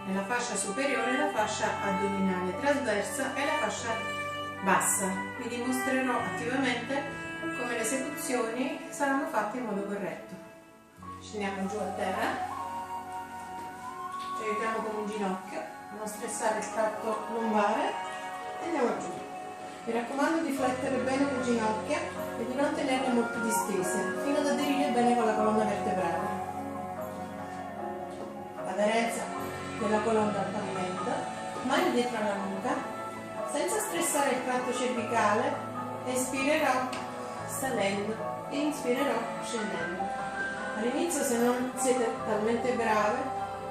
nella fascia superiore la fascia addominale trasversa e la fascia bassa. Vi dimostrerò attivamente come le esecuzioni saranno fatte in modo corretto. Scendiamo giù a terra, ci aiutiamo con un ginocchio a non stressare il tratto lombare e andiamo giù. Mi raccomando di flettere bene le ginocchia e di non tenerle molto distese fino ad aderire bene con la colonna vertebrale. Aderenza della colonna al pavimento, mani dietro alla nuca, senza stressare il tratto cervicale. Espirerò salendo e inspirerò scendendo. All'inizio, se non siete talmente brave,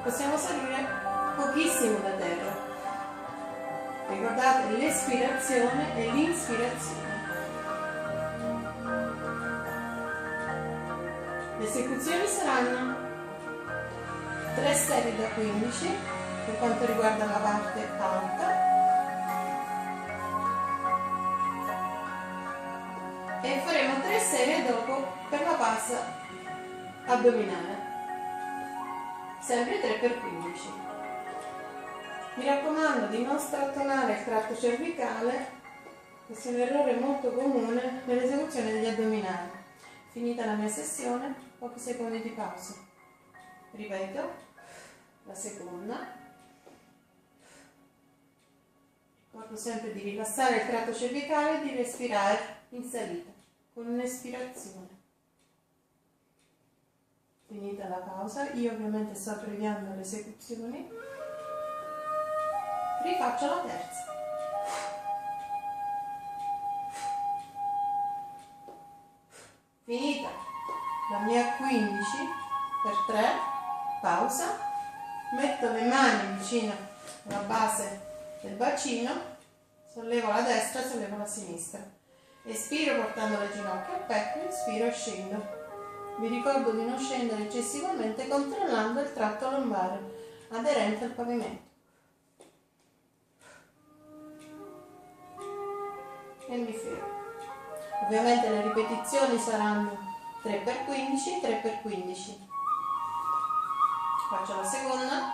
possiamo salire pochissimo da terra. Ricordate l'espirazione e l'inspirazione. Le esecuzioni saranno 3 serie da 15 per quanto riguarda la parte alta e faremo 3 serie dopo per la base addominale, sempre 3x15. Mi raccomando di non strattonare il tratto cervicale, questo è un errore molto comune nell'esecuzione degli addominali. Finita la mia sessione, pochi secondi di pausa. Ripeto, la seconda. Ricordo sempre di rilassare il tratto cervicale e di respirare in salita, con un'espirazione. Finita la pausa, io ovviamente sto abbreviando le esecuzioni. Rifaccio la terza. Finita la mia 15 per 3, pausa, metto le mani vicino alla base del bacino, sollevo la destra, sollevo la sinistra, espiro portando le ginocchia al petto, inspiro e scendo. Vi ricordo di non scendere eccessivamente controllando il tratto lombare aderente al pavimento. E mi fermo. Ovviamente le ripetizioni saranno 3x15, 3x15. Faccio la seconda.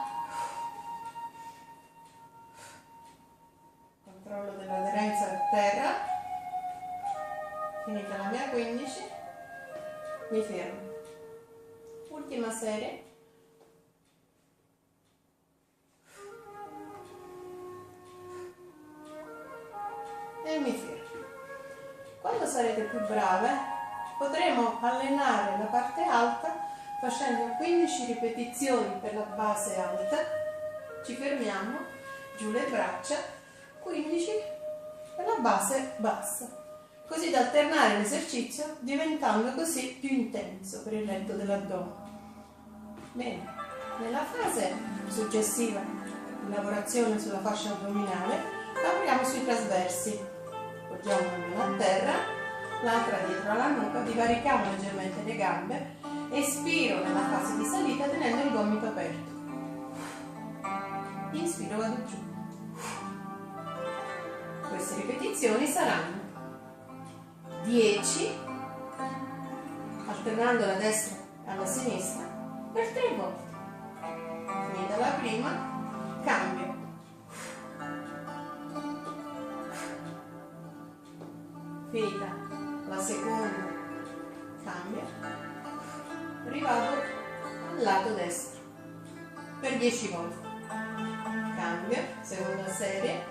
Controllo dell'aderenza a terra. Finita la mia 15. Mi fermo. Ultima serie. E mi fermo. Quando sarete più brave potremo allenare la parte alta facendo 15 ripetizioni per la base alta, ci fermiamo, giù le braccia, 15 per la base bassa, così da alternare l'esercizio diventando così più intenso per il retto dell'addome. Bene, nella fase successiva di lavorazione sulla fascia addominale lavoriamo sui trasversi. Poggiamo una mano a terra, l'altra dietro alla nuca, divarichiamo leggermente le gambe, espiro nella fase di salita tenendo il gomito aperto, inspiro, vado giù. Queste ripetizioni saranno 10, alternando la destra alla sinistra, per 3 volte. Finita la prima, cambio. Finita la seconda, cambio, rivado al lato destro per 10 volte, cambio, seconda serie,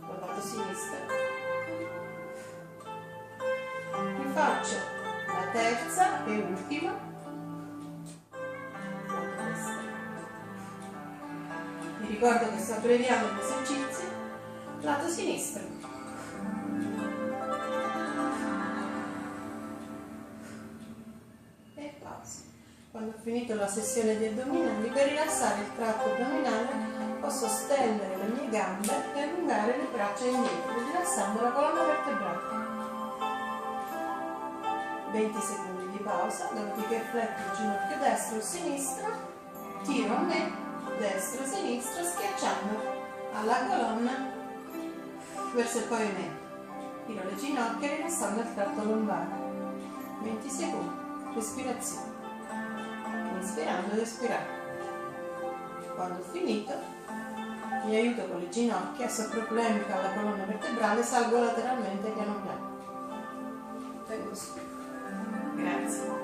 al lato sinistro, rifaccio la terza e ultima, lato destro. Vi ricordo che sto abbreviando gli esercizi, lato sinistro. Quando ho finito la sessione di addominali, per rilassare il tratto addominale posso stendere le mie gambe e allungare le braccia indietro, rilassando la colonna vertebrale. 20 secondi di pausa, dopodiché fletto il ginocchio destro e sinistro, tiro a me, destro e sinistro, schiacciando alla colonna verso il pavimento. Tiro le ginocchia rilassando il tratto lombare. 20 secondi, respirazione. Inspirando ed espirando. quando ho finito, mi aiuto con le ginocchia, se ho problemi con la colonna vertebrale salgo lateralmente piano piano. Tengo su. Grazie.